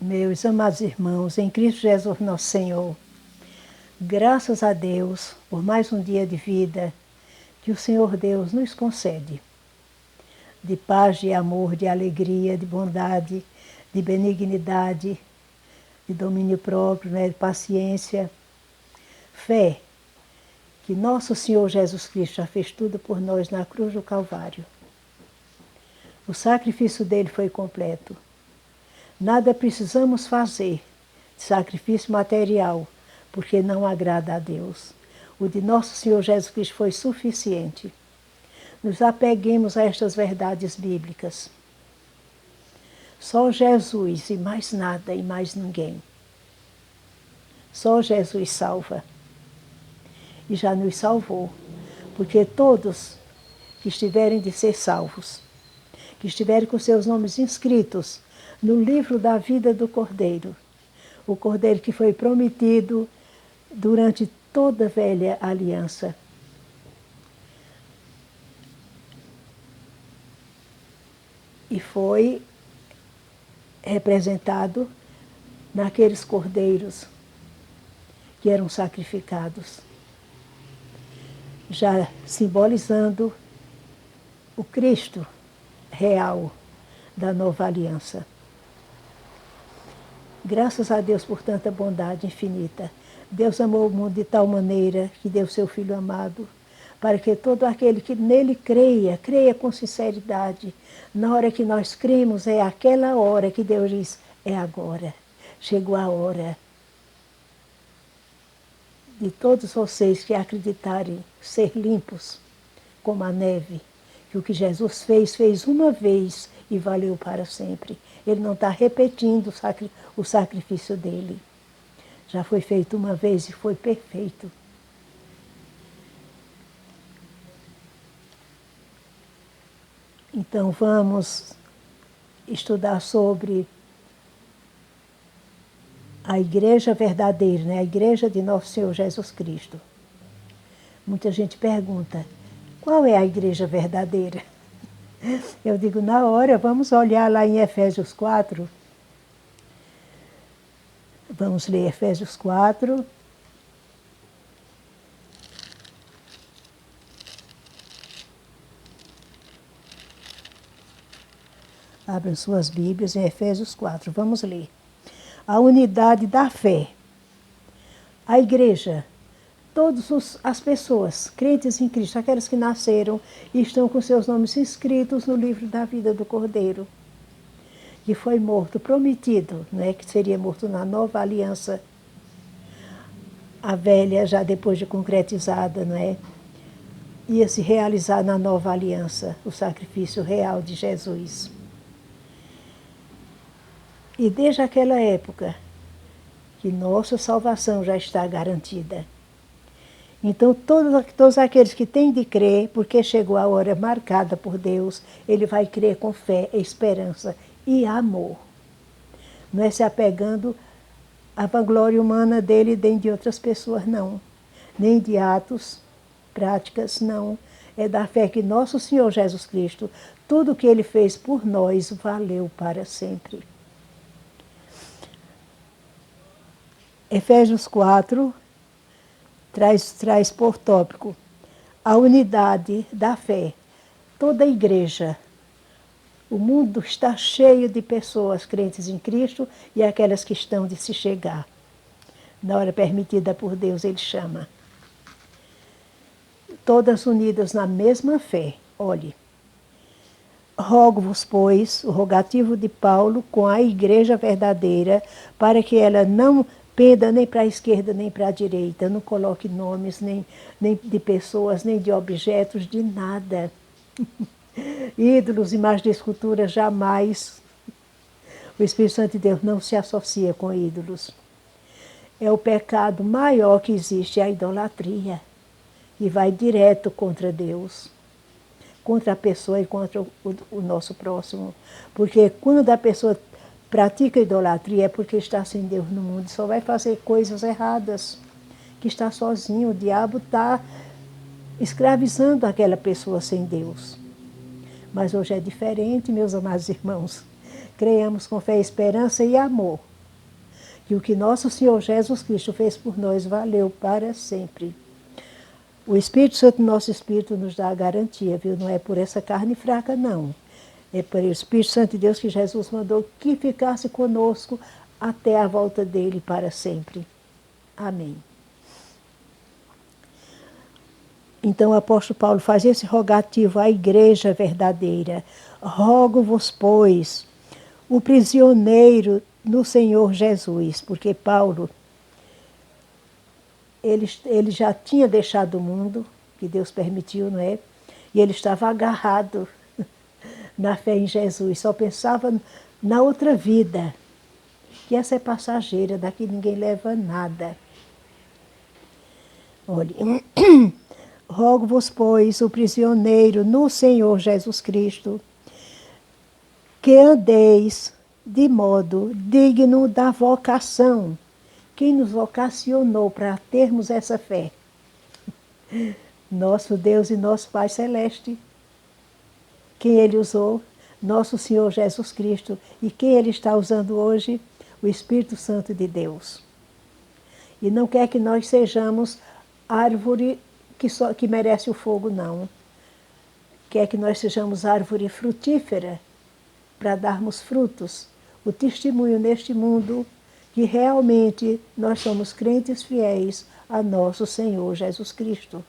Meus amados irmãos, em Cristo Jesus nosso Senhor, graças a Deus por mais um dia de vida que o Senhor Deus nos concede, de paz, de amor, de alegria, de bondade, de benignidade, de domínio próprio, de paciência, fé, que nosso Senhor Jesus Cristo já fez tudo por nós na cruz do Calvário. O sacrifício dele foi completo. Nada precisamos fazer de sacrifício material, porque não agrada a Deus. O de nosso Senhor Jesus Cristo foi suficiente. Nos apeguemos a estas verdades bíblicas. Só Jesus e mais nada e mais ninguém. Só Jesus salva. E já nos salvou, porque todos que estiverem de ser salvos, que estiverem com seus nomes inscritos no livro da vida do Cordeiro, o Cordeiro que foi prometido durante toda a velha aliança. E foi representado naqueles cordeiros que eram sacrificados, já simbolizando o Cristo real da nova aliança. Graças a Deus por tanta bondade infinita. Deus amou o mundo de tal maneira que deu seu Filho amado, para que todo aquele que nele creia, creia com sinceridade. Na hora que nós cremos, é aquela hora que Deus diz, é agora. Chegou a hora de todos vocês que acreditarem ser limpos como a neve, que o que Jesus fez uma vez e valeu para sempre. Ele não está repetindo o sacrifício dele. Já foi feito uma vez e foi perfeito. Então vamos estudar sobre a igreja verdadeira, né? A igreja de nosso Senhor Jesus Cristo. Muita gente pergunta, qual é a igreja verdadeira? Eu digo, na hora, vamos olhar lá em Efésios 4. Vamos ler Efésios 4. Abram suas Bíblias em Efésios 4. Vamos ler. A unidade da fé. A igreja. Todas as pessoas crentes em Cristo, aquelas que nasceram e estão com seus nomes inscritos no livro da vida do Cordeiro, que foi morto, prometido, né, que seria morto na nova aliança, a velha já depois de concretizada, né, ia se realizar na nova aliança, o sacrifício real de Jesus. E desde aquela época, que nossa salvação já está garantida. Então, todos aqueles que têm de crer, porque chegou a hora marcada por Deus, ele vai crer com fé, esperança e amor. Não é se apegando à vanglória humana dele nem de outras pessoas, não. Nem de atos, práticas, não. É da fé que nosso Senhor Jesus Cristo, tudo que ele fez por nós, valeu para sempre. Efésios 4 traz por tópico a unidade da fé. Toda a igreja, o mundo está cheio de pessoas crentes em Cristo e aquelas que estão de se chegar. Na hora permitida por Deus, ele chama. Todas unidas na mesma fé. Olhe, rogo-vos, pois, o rogativo de Paulo com a igreja verdadeira, para que ela não penda nem para a esquerda nem para a direita, não coloque nomes nem de pessoas, nem de objetos, de nada. Ídolos, imagens de escultura, jamais. O Espírito Santo de Deus não se associa com ídolos. É o pecado maior que existe, a idolatria, e vai direto contra Deus, contra a pessoa e contra o nosso próximo. Porque quando a pessoa pratica idolatria é porque está sem Deus no mundo, só vai fazer coisas erradas, que está sozinho, o diabo está escravizando aquela pessoa sem Deus. Mas hoje é diferente, meus amados irmãos. Creiamos com fé, esperança e amor. que o que nosso Senhor Jesus Cristo fez por nós valeu para sempre. O Espírito Santo, nosso Espírito, nos dá a garantia, viu? Não é por essa carne fraca, não. É por o Espírito Santo de Deus que Jesus mandou que ficasse conosco até a volta dele para sempre. Amém. Então o apóstolo Paulo faz esse rogativo à igreja verdadeira. Rogo-vos, pois, o prisioneiro no Senhor Jesus, porque Paulo, ele já tinha deixado o mundo, que Deus permitiu, não é? E ele estava agarrado na fé em Jesus, só pensava na outra vida, que essa é passageira, daqui ninguém leva nada. Olhe, rogo-vos, pois, o prisioneiro no Senhor Jesus Cristo, que andeis de modo digno da vocação. Quem nos vocacionou para termos essa fé? Nosso Deus e nosso Pai Celeste. Quem Ele usou? Nosso Senhor Jesus Cristo. E quem Ele está usando hoje? O Espírito Santo de Deus. E não quer que nós sejamos árvore que merece o fogo, não. Quer que nós sejamos árvore frutífera para darmos frutos. O testemunho neste mundo que realmente nós somos crentes fiéis a nosso Senhor Jesus Cristo.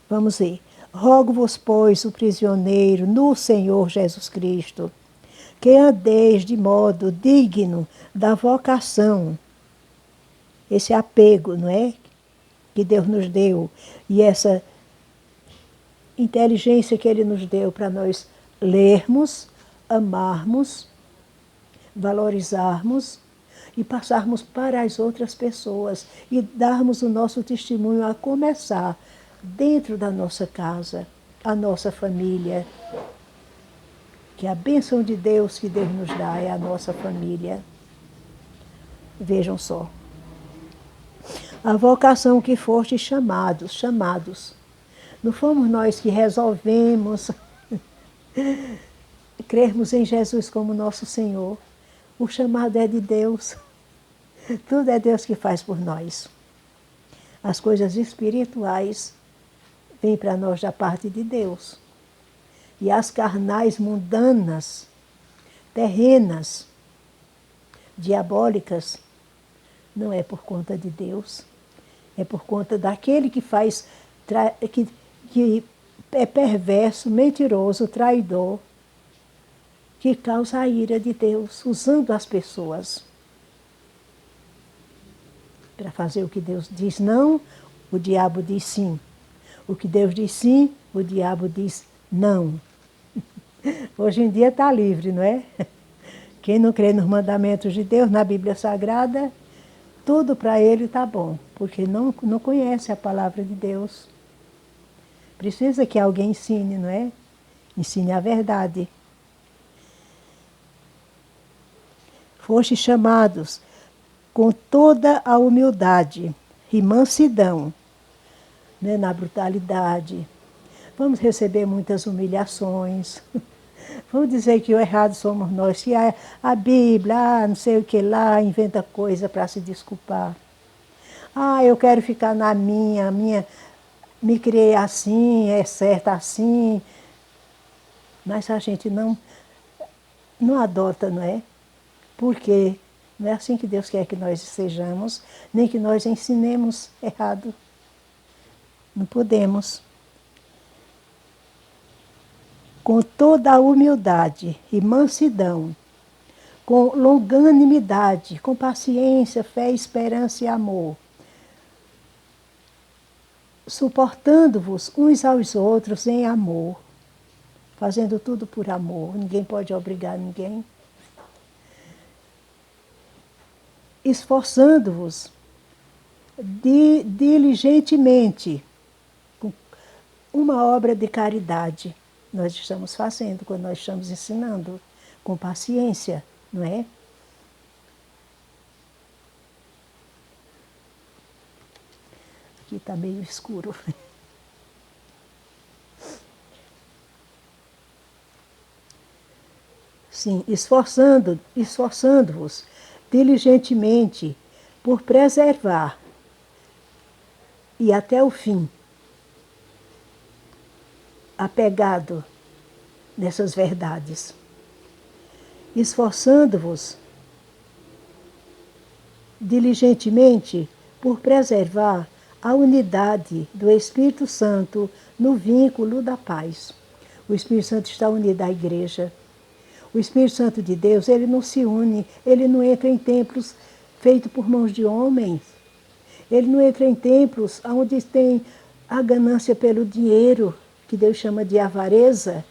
Vamos ver. Rogo-vos, pois, o prisioneiro no Senhor Jesus Cristo, que andeis de modo digno da vocação, esse apego, não é? Que Deus nos deu, e essa inteligência que Ele nos deu para nós lermos, amarmos, valorizarmos e passarmos para as outras pessoas e darmos o nosso testemunho a começar dentro da nossa casa, a nossa família. Que a bênção de Deus que Deus nos dá é a nossa família. Vejam só. A vocação que foste chamados. Não fomos nós que resolvemos crermos em Jesus como nosso Senhor. O chamado é de Deus. Tudo é Deus que faz por nós. As coisas espirituais vêm para nós da parte de Deus. E as carnais mundanas, terrenas, diabólicas, não é por conta de Deus. É por conta daquele que faz, que é perverso, mentiroso, traidor, que causa a ira de Deus, usando as pessoas. Para fazer o que Deus diz não, o diabo diz sim. O que Deus diz sim, o diabo diz não. Hoje em dia está livre, não é? Quem não crê nos mandamentos de Deus, na Bíblia Sagrada, tudo para ele está bom, porque não conhece a palavra de Deus. Precisa que alguém ensine, não é? Ensine a verdade. Foste chamados com toda a humildade e mansidão, né, na brutalidade. Vamos receber muitas humilhações. Vamos dizer que o errado somos nós. Se a Bíblia, não sei o que lá, inventa coisa para se desculpar. Eu quero ficar na minha, me criei assim, é certo assim. Mas a gente não adota, não é? Porque não é assim que Deus quer que nós sejamos, nem que nós ensinemos errado. Não podemos. Com toda a humildade e mansidão, com longanimidade, com paciência, fé, esperança e amor, suportando-vos uns aos outros em amor, fazendo tudo por amor, ninguém pode obrigar ninguém. Esforçando-vos diligentemente, com uma obra de caridade. Nós estamos fazendo quando nós estamos ensinando, com paciência, não é? Aqui está meio escuro. Sim, esforçando-vos diligentemente por preservar e até o fim, apegado nessas verdades, esforçando-vos diligentemente por preservar a unidade do Espírito Santo no vínculo da paz. O Espírito Santo está unido à igreja. O Espírito Santo de Deus, ele não se une, ele não entra em templos feitos por mãos de homens. Ele não entra em templos onde tem a ganância pelo dinheiro, que Deus chama de avareza.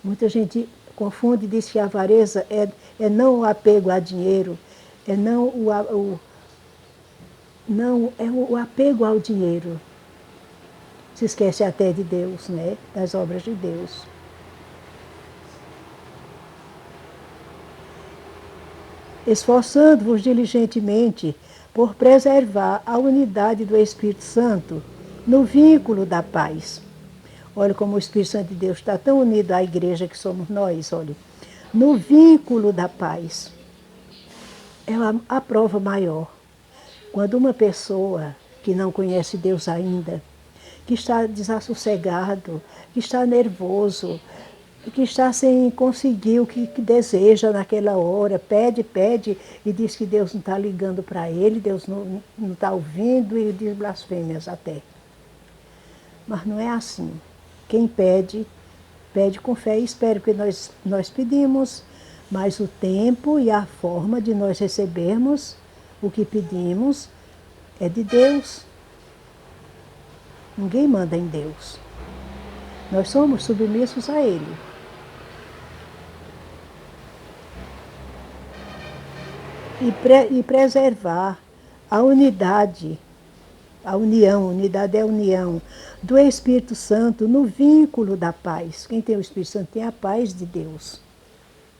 Muita gente confunde e diz que a avareza é não o apego a dinheiro, é não o apego ao dinheiro. Se esquece até de Deus, né? Das obras de Deus. Esforçando-vos diligentemente por preservar a unidade do Espírito Santo no vínculo da paz. Olha como o Espírito Santo de Deus está tão unido à igreja que somos nós, olha. No vínculo da paz. É a prova maior. Quando uma pessoa que não conhece Deus ainda, que está desassossegado, que está nervoso, que está sem conseguir o que deseja naquela hora, pede e diz que Deus não está ligando para ele, Deus não está ouvindo e diz blasfêmias até. Mas não é assim. Quem pede, pede com fé e espera, porque nós pedimos, mas o tempo e a forma de nós recebermos o que pedimos é de Deus. Ninguém manda em Deus. Nós somos submissos a Ele. E preservar a unidade, a união, unidade é a união, do Espírito Santo no vínculo da paz. Quem tem o Espírito Santo tem a paz de Deus.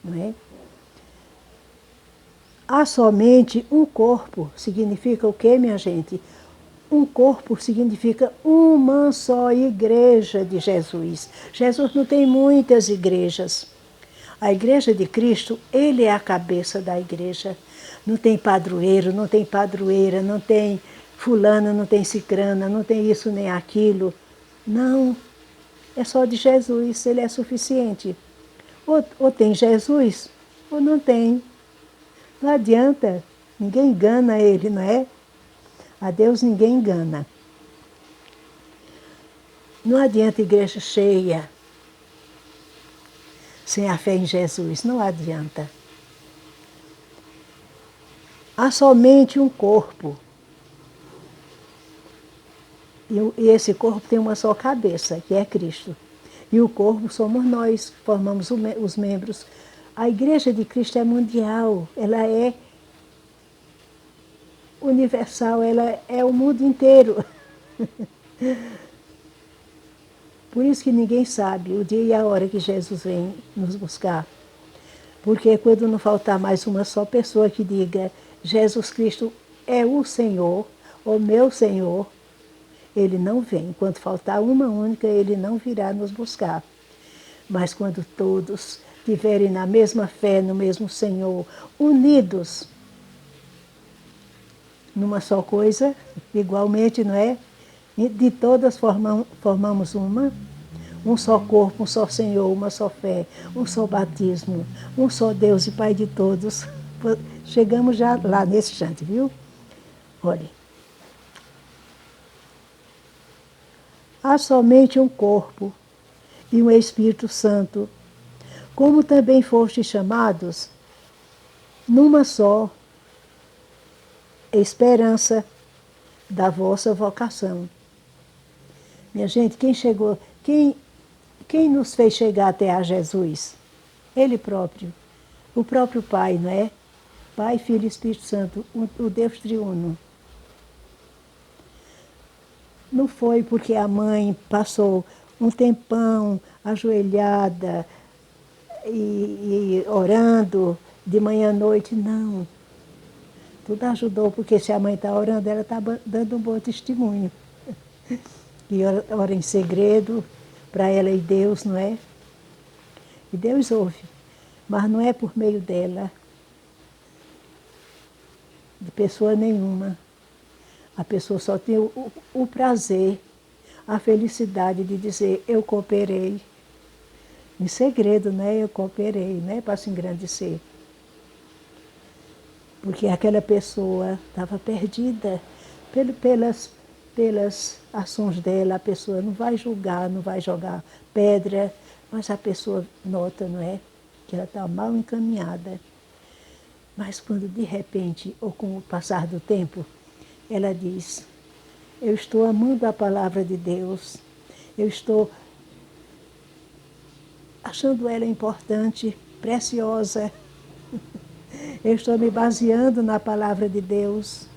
Não é? Há somente um corpo, significa o quê, minha gente? Um corpo significa uma só igreja de Jesus. Jesus não tem muitas igrejas. A igreja de Cristo, ele é a cabeça da igreja. Não tem padroeiro, não tem padroeira, não tem fulana, não tem cicrana, não tem isso nem aquilo. Não, é só de Jesus, ele é suficiente. Ou tem Jesus, ou não tem. Não adianta, ninguém engana ele, não é? A Deus ninguém engana. Não adianta igreja cheia sem a fé em Jesus, não adianta. Há somente um corpo. E esse corpo tem uma só cabeça, que é Cristo. E o corpo somos nós, que formamos os membros. A igreja de Cristo é mundial, ela é universal, ela é o mundo inteiro. Por isso que ninguém sabe o dia e a hora que Jesus vem nos buscar. Porque quando não faltar mais uma só pessoa que diga Jesus Cristo é o Senhor, o meu Senhor, ele não vem. Enquanto faltar uma única, ele não virá nos buscar. Mas quando todos estiverem na mesma fé, no mesmo Senhor, unidos numa só coisa, igualmente, não é? De todas formamos um só corpo, um só Senhor, uma só fé, um só batismo, um só Deus e Pai de todos. Chegamos já lá nesse instante, viu? Olhe. Há somente um corpo e um Espírito Santo, como também fostes chamados numa só esperança da vossa vocação. Minha gente, quem nos fez chegar até a Jesus? Ele próprio, o próprio Pai, não é? Pai, Filho e Espírito Santo, o Deus triuno. Não foi porque a mãe passou um tempão ajoelhada e orando de manhã à noite, não. Tudo ajudou, porque se a mãe está orando, ela está dando um bom testemunho. E ora em segredo para ela e Deus, não é? E Deus ouve, mas não é por meio dela. Pessoa nenhuma. A pessoa só tem o prazer, a felicidade de dizer, eu cooperei. Em segredo, né? Eu cooperei, né? Para se engrandecer. Porque aquela pessoa estava perdida pelas ações dela. A pessoa não vai julgar, não vai jogar pedra, mas a pessoa nota, não é? Que ela está mal encaminhada. Mas quando de repente, ou com o passar do tempo, ela diz, eu estou amando a palavra de Deus, eu estou achando ela importante, preciosa, eu estou me baseando na palavra de Deus.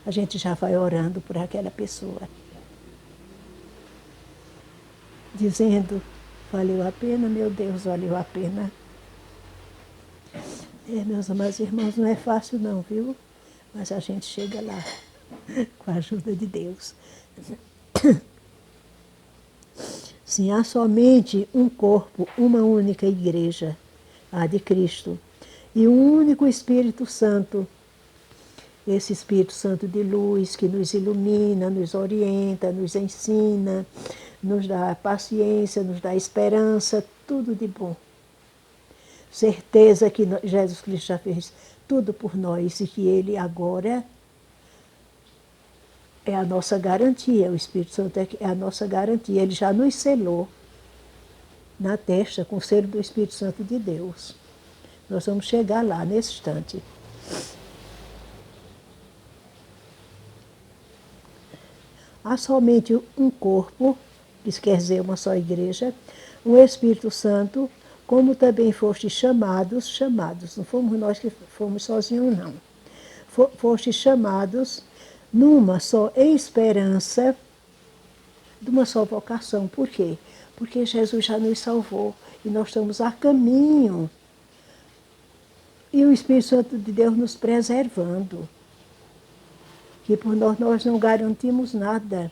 A gente já vai orando por aquela pessoa, dizendo, valeu a pena, meu Deus, valeu a pena. Meus amados irmãos, não é fácil não, viu? Mas a gente chega lá, com a ajuda de Deus. Sim, há somente um corpo, uma única igreja, a de Cristo, e um único Espírito Santo. Esse Espírito Santo de luz que nos ilumina, nos orienta, nos ensina, nos dá paciência, nos dá esperança, tudo de bom. Certeza que Jesus Cristo já fez tudo por nós e que Ele agora é a nossa garantia, o Espírito Santo é a nossa garantia. Ele já nos selou na testa com o selo do Espírito Santo de Deus. Nós vamos chegar lá nesse instante. Há somente um corpo, isso quer dizer uma só igreja, um Espírito Santo, como também fostes chamados, não fomos nós que fomos sozinhos, não. Fostes chamados numa só esperança de uma só vocação. Por quê? Porque Jesus já nos salvou e nós estamos a caminho. E o Espírito Santo de Deus nos preservando. Que por nós não garantimos nada.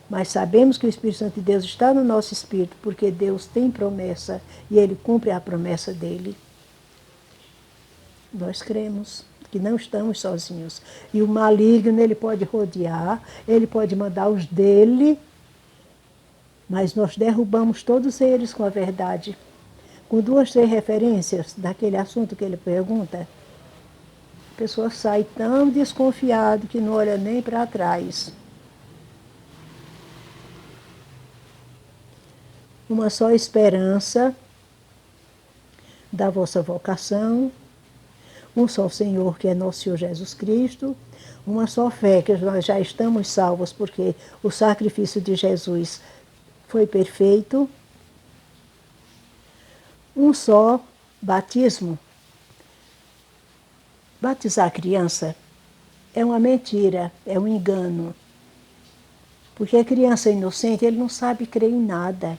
Mas sabemos que o Espírito Santo de Deus está no nosso espírito, porque Deus tem promessa e Ele cumpre a promessa dEle. Nós cremos que não estamos sozinhos. E o maligno, ele pode rodear, ele pode mandar os dele, mas nós derrubamos todos eles com a verdade. Com 2, 3 referências daquele assunto que ele pergunta, a pessoa sai tão desconfiada que não olha nem para trás. Uma só esperança da vossa vocação, um só Senhor, que é nosso Senhor Jesus Cristo, uma só fé, que nós já estamos salvos, porque o sacrifício de Jesus foi perfeito, um só batismo. Batizar a criança é uma mentira, é um engano, porque a criança inocente, ele não sabe crer em nada.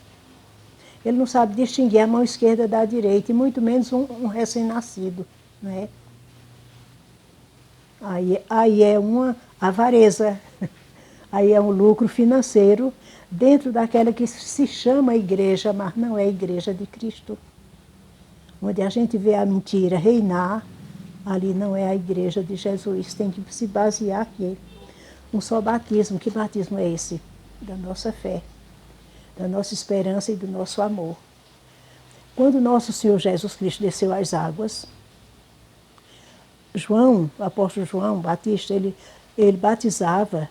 Ele não sabe distinguir a mão esquerda da direita, e muito menos um recém-nascido, não é? Aí é uma avareza, aí é um lucro financeiro dentro daquela que se chama igreja, mas não é a igreja de Cristo. Onde a gente vê a mentira reinar, ali não é a igreja de Jesus, tem que se basear aqui. Um só batismo, que batismo é esse? Da nossa fé, da nossa esperança e do nosso amor. Quando nosso Senhor Jesus Cristo desceu às águas, João, o apóstolo João Batista, ele batizava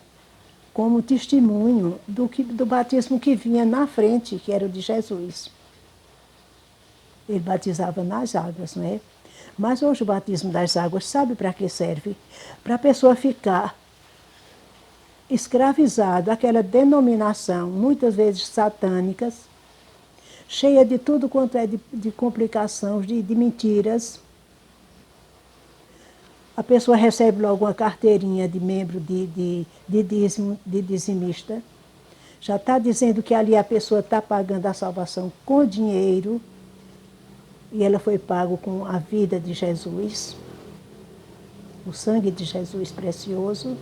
como testemunho do batismo que vinha na frente, que era o de Jesus. Ele batizava nas águas, não é? Mas hoje o batismo das águas, sabe para que serve? Para a pessoa ficar escravizada àquela denominação, muitas vezes satânicas, cheia de tudo quanto é de complicações, de mentiras. A pessoa recebe logo uma carteirinha de membro de dizimista. Já está dizendo que ali a pessoa está pagando a salvação com dinheiro. E ela foi pago com a vida de Jesus. O sangue de Jesus precioso.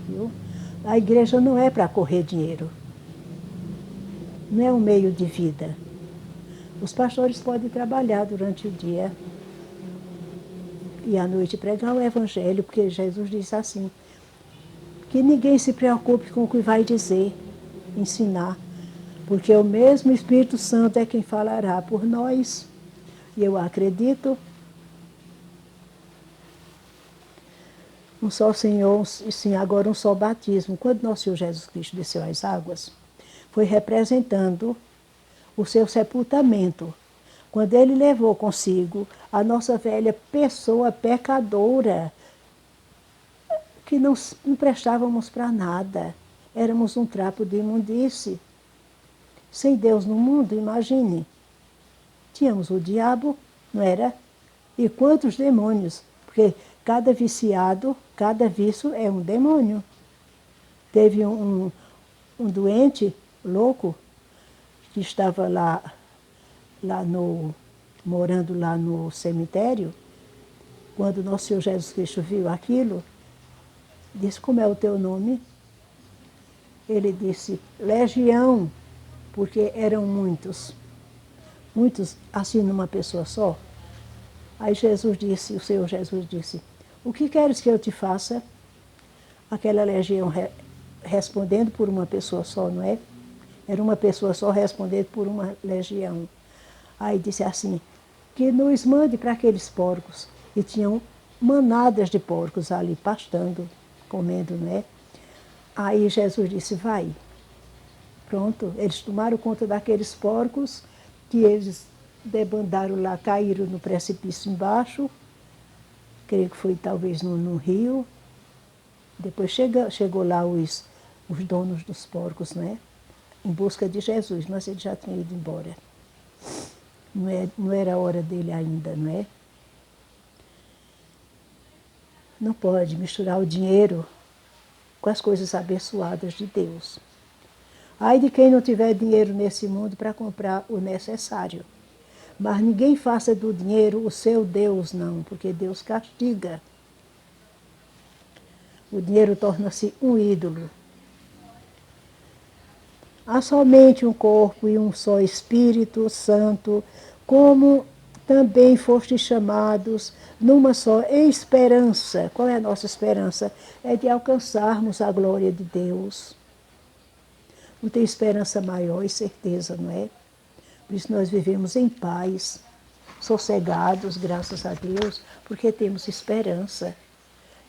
Viu? A igreja não é para correr dinheiro. Não é um meio de vida. Os pastores podem trabalhar durante o dia. e à noite pregar o Evangelho, porque Jesus disse assim, que ninguém se preocupe com o que vai dizer, ensinar, porque o mesmo Espírito Santo é quem falará por nós. E eu acredito, um só Senhor, sim, agora um só batismo. Quando nosso Senhor Jesus Cristo desceu às águas, foi representando o seu sepultamento. Quando ele levou consigo a nossa velha pessoa pecadora, que não prestávamos para nada, éramos um trapo de imundície. Sem Deus no mundo, imagine. Tínhamos o diabo, não era? E quantos demônios? Porque cada viciado, cada vício é um demônio. Teve um doente louco que estava morando lá no cemitério. Quando nosso Senhor Jesus Cristo viu aquilo, disse, como é o teu nome? Ele disse, Legião, porque eram muitos. Muitos, assim, numa pessoa só. Aí Jesus disse, o Senhor Jesus disse, o que queres que eu te faça? Aquela legião respondendo por uma pessoa só, não é? Era uma pessoa só respondendo por uma legião. Aí disse assim, que nos mande para aqueles porcos. E tinham manadas de porcos ali pastando, comendo, não é? Aí Jesus disse, vai. Pronto, eles tomaram conta daqueles porcos, que eles debandaram lá, caíram no precipício embaixo, creio que foi talvez no rio. Depois chegou lá os donos dos porcos, né? Em busca de Jesus, mas ele já tinha ido embora. Não era a hora dele ainda, não é? Não pode misturar o dinheiro com as coisas abençoadas de Deus. Ai de quem não tiver dinheiro nesse mundo para comprar o necessário. Mas ninguém faça do dinheiro o seu Deus, não, porque Deus castiga. O dinheiro torna-se um ídolo. Há somente um corpo e um só Espírito Santo, como também fostes chamados numa só esperança. Qual é a nossa esperança? É de alcançarmos a glória de Deus. Não tem esperança maior e certeza, não é? Por isso nós vivemos em paz, sossegados, graças a Deus, porque temos esperança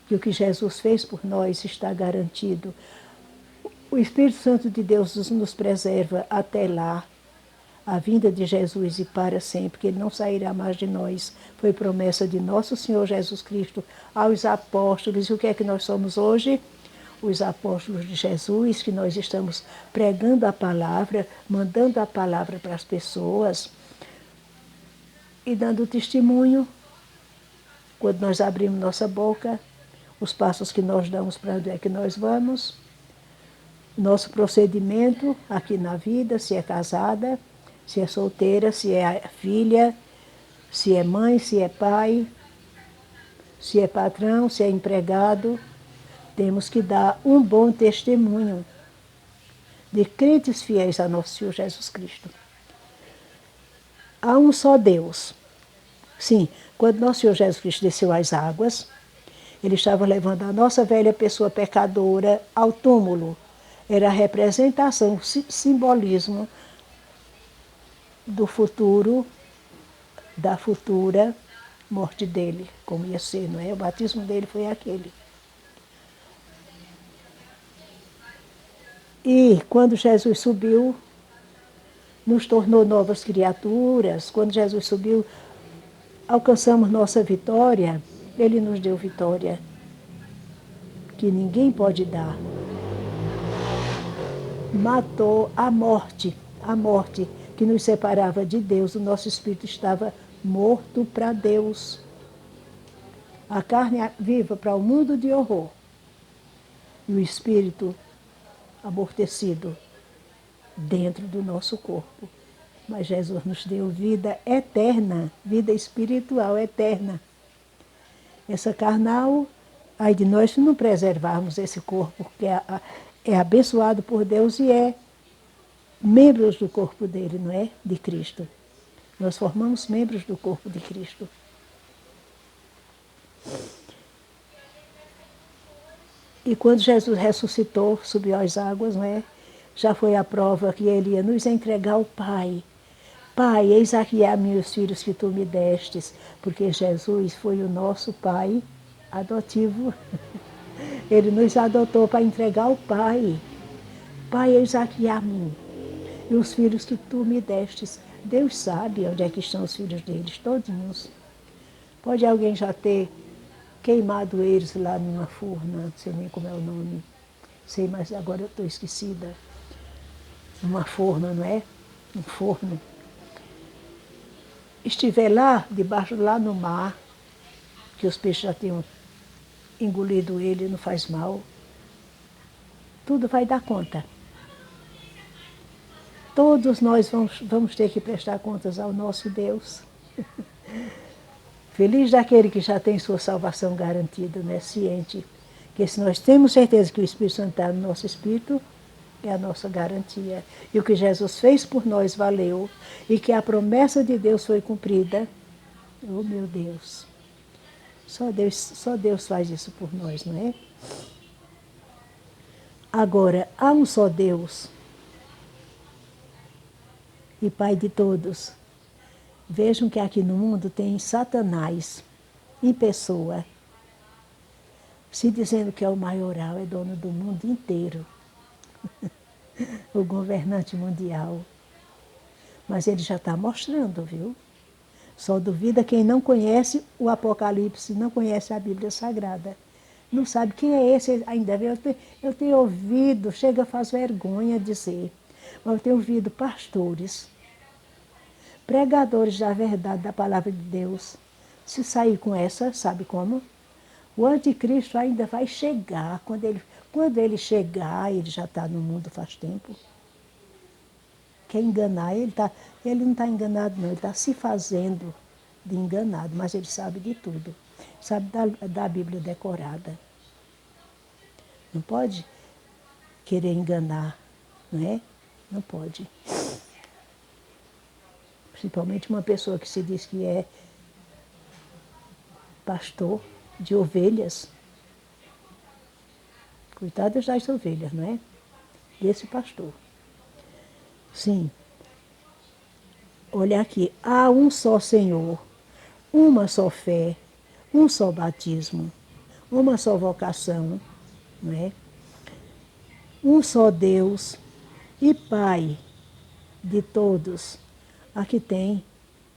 que o que Jesus fez por nós está garantido. O Espírito Santo de Deus nos preserva até lá, a vinda de Jesus e para sempre, que Ele não sairá mais de nós. Foi promessa de nosso Senhor Jesus Cristo aos apóstolos. E o que é que nós somos hoje? Os apóstolos de Jesus, que nós estamos pregando a palavra, mandando a palavra para as pessoas e dando testemunho, quando nós abrimos nossa boca, os passos que nós damos, para onde é que nós vamos, nosso procedimento aqui na vida, se é casada, se é solteira, se é filha, se é mãe, se é pai, se é patrão, se é empregado, temos que dar um bom testemunho de crentes fiéis a nosso Senhor Jesus Cristo. Há um só Deus. Sim, quando nosso Senhor Jesus Cristo desceu às águas, Ele estava levando a nossa velha pessoa pecadora ao túmulo. Era a representação, o simbolismo do futuro, da futura morte dele, como ia ser, não é? O batismo dele foi aquele. E quando Jesus subiu, nos tornou novas criaturas. Quando Jesus subiu, alcançamos nossa vitória. Ele nos deu vitória, que ninguém pode dar. Matou a morte que nos separava de Deus. O nosso espírito estava morto para Deus. A carne viva para o mundo de horror. E o espírito amortecido dentro do nosso corpo. Mas Jesus nos deu vida eterna, vida espiritual eterna. Essa carnal, ai de nós se não preservarmos esse corpo, que é abençoado por Deus e é membros do corpo dele, não é? De Cristo. Nós formamos membros do corpo de Cristo. E quando Jesus ressuscitou, subiu às águas, não é? Já foi a prova que ele ia nos entregar ao Pai. Pai, eis aqui a meus filhos que tu me destes, porque Jesus foi o nosso Pai adotivo. Ele nos adotou para entregar ao Pai. Pai, eis aqui a mim e os filhos que tu me destes. Deus sabe onde é que estão os filhos deles, todinhos. Pode alguém já ter queimado eles lá numa forna, não sei nem como é o nome. Sei, mas agora eu estou esquecida. Numa forma, não é? Um forno. Estiver lá, debaixo, lá no mar, que os peixes já tenham engolido ele, não faz mal. Tudo vai dar conta. Todos nós vamos ter que prestar contas ao nosso Deus. Feliz daquele que já tem sua salvação garantida, né? Ciente. Que se nós temos certeza que o Espírito Santo está no nosso espírito, é a nossa garantia. E o que Jesus fez por nós valeu. E que a promessa de Deus foi cumprida. Oh, meu Deus. Só Deus faz isso por nós, não é? Agora, há um só Deus e Pai de todos. Vejam que aqui no mundo tem Satanás em pessoa, se dizendo que é o maioral, é dono do mundo inteiro, o governante mundial. Mas ele já está mostrando, viu? Só duvida quem não conhece o Apocalipse, não conhece a Bíblia Sagrada. Não sabe quem é esse ainda. Eu tenho ouvido, chega a fazer vergonha dizer, mas eu tenho ouvido pastores, pregadores da verdade, da palavra de Deus, se sair com essa, sabe como? O anticristo ainda vai chegar. Quando ele chegar, ele já está no mundo faz tempo. Quer enganar, ele não está enganado não, ele está se fazendo de enganado, mas ele sabe de tudo. Sabe da Bíblia decorada. Não pode querer enganar, não é? Não pode. Principalmente uma pessoa que se diz que é pastor de ovelhas. Coitadas das ovelhas, não é? Desse pastor. Sim. Olha aqui, há um só Senhor, uma só fé, um só batismo, uma só vocação, não é? Um só Deus e Pai de todos. Aqui tem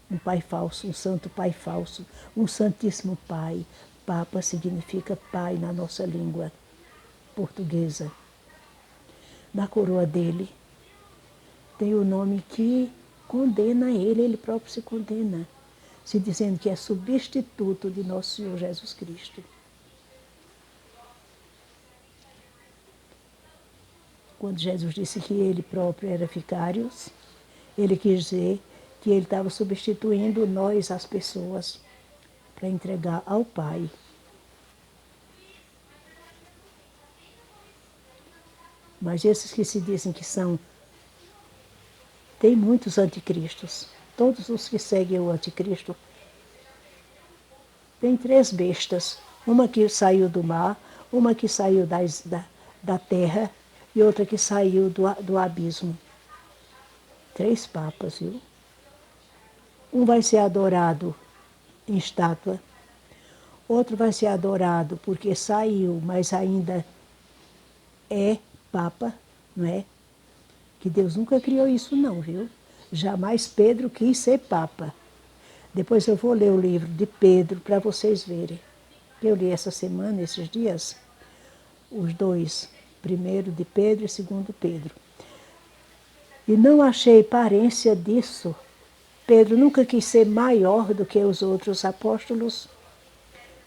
um Pai falso, um santo Pai falso, um Santíssimo Pai. Papa significa Pai na nossa língua portuguesa. Na coroa dele tem o nome que condena ele próprio se condena, se dizendo que é substituto de nosso Senhor Jesus Cristo. Quando Jesus disse que ele próprio era vicários, ele quis dizer que ele estava substituindo nós, as pessoas, para entregar ao Pai. Mas esses que se dizem que são, tem muitos anticristos. Todos os que seguem o anticristo, tem 3 bestas. Uma que saiu do mar, uma que saiu da terra e outra que saiu do abismo. 3 papas, viu? Um vai ser adorado em estátua, outro vai ser adorado porque saiu, mas ainda é papa, não é? Que Deus nunca criou isso não, viu? Jamais Pedro quis ser papa. Depois eu vou ler o livro de Pedro para vocês verem. Eu li essa semana, esses dias, os 2, primeiro de Pedro e segundo Pedro. E não achei parência disso. Pedro nunca quis ser maior do que os outros apóstolos.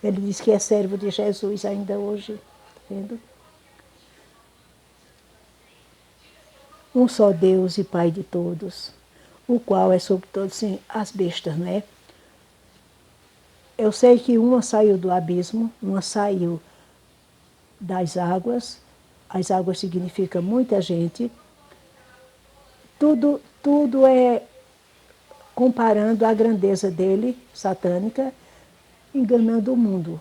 Ele diz que é servo de Jesus ainda hoje. Tá vendo? Um só Deus e Pai de todos, o qual é sobre todos, sim, as bestas, não é? Eu sei que uma saiu do abismo, uma saiu das águas. As águas significam muita gente. Tudo é comparando a grandeza dele, satânica, enganando o mundo.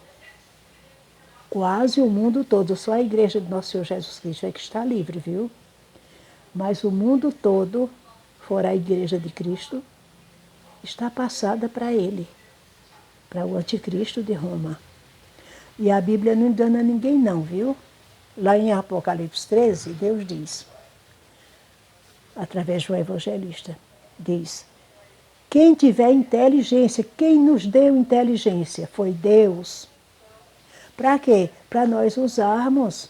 Quase o mundo todo, só a igreja de Nosso Senhor Jesus Cristo é que está livre, viu? Mas o mundo todo, fora a igreja de Cristo, está passada para ele, para o anticristo de Roma. E a Bíblia não engana ninguém não, viu? Lá em Apocalipse 13, Deus diz, através do evangelista, diz: quem tiver inteligência, quem nos deu inteligência foi Deus. Para quê? Para nós usarmos.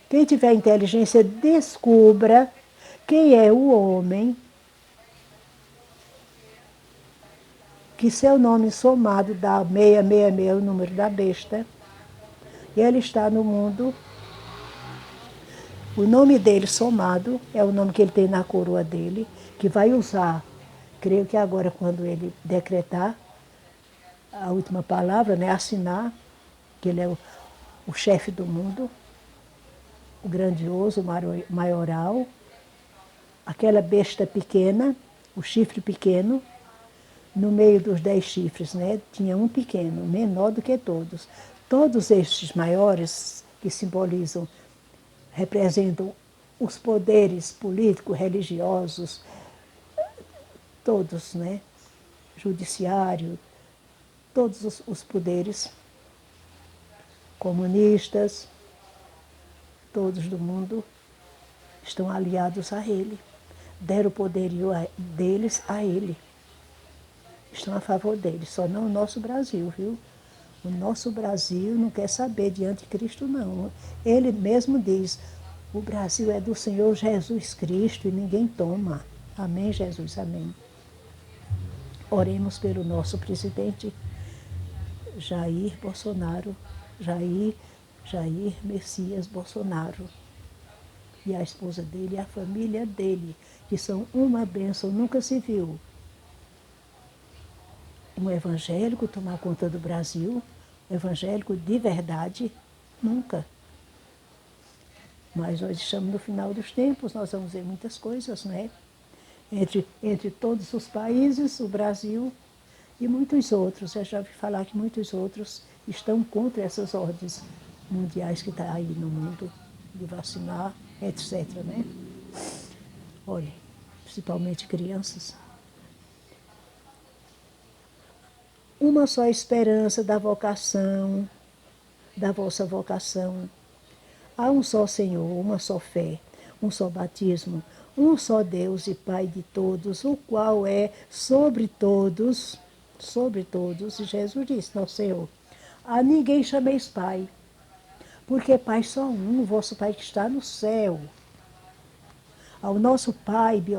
Quem tiver inteligência, descubra quem é o homem que seu nome somado dá 666, o número da besta, e ele está no mundo. O nome dele somado é o nome que ele tem na coroa dele, que vai usar, creio que agora quando ele decretar a última palavra, né, assinar, que ele é o chefe do mundo, o grandioso, o maioral, aquela besta pequena, o chifre pequeno, no meio dos 10 chifres, né, tinha um pequeno, menor do que todos. Todos estes maiores, que simbolizam, representam os poderes políticos, religiosos, todos, né, judiciário, todos os poderes comunistas, todos do mundo estão aliados a ele, deram o poderio deles a ele, estão a favor dele, só não o nosso Brasil, viu? O nosso Brasil não quer saber de anticristo, não. Ele mesmo diz, o Brasil é do Senhor Jesus Cristo e ninguém toma. Amém, Jesus, amém. Oremos pelo nosso presidente Jair Bolsonaro, Jair Messias Bolsonaro, e a esposa dele e a família dele, que são uma bênção, nunca se viu um evangélico tomar conta do Brasil, um evangélico de verdade, nunca. Mas nós estamos no final dos tempos, nós vamos ver muitas coisas, né? Entre todos os países, o Brasil e muitos outros. Eu já ouvi falar que muitos outros estão contra essas ordens mundiais que estão aí no mundo, de vacinar, etc. Né? Olha, principalmente crianças. Uma só esperança da vocação, da vossa vocação. Há um só Senhor, uma só fé, um só batismo, um só Deus e Pai de todos, o qual é sobre todos, e Jesus disse, nosso Senhor, a ninguém chameis Pai, porque Pai só um, o vosso Pai que está no céu. Ao nosso Pai biológico,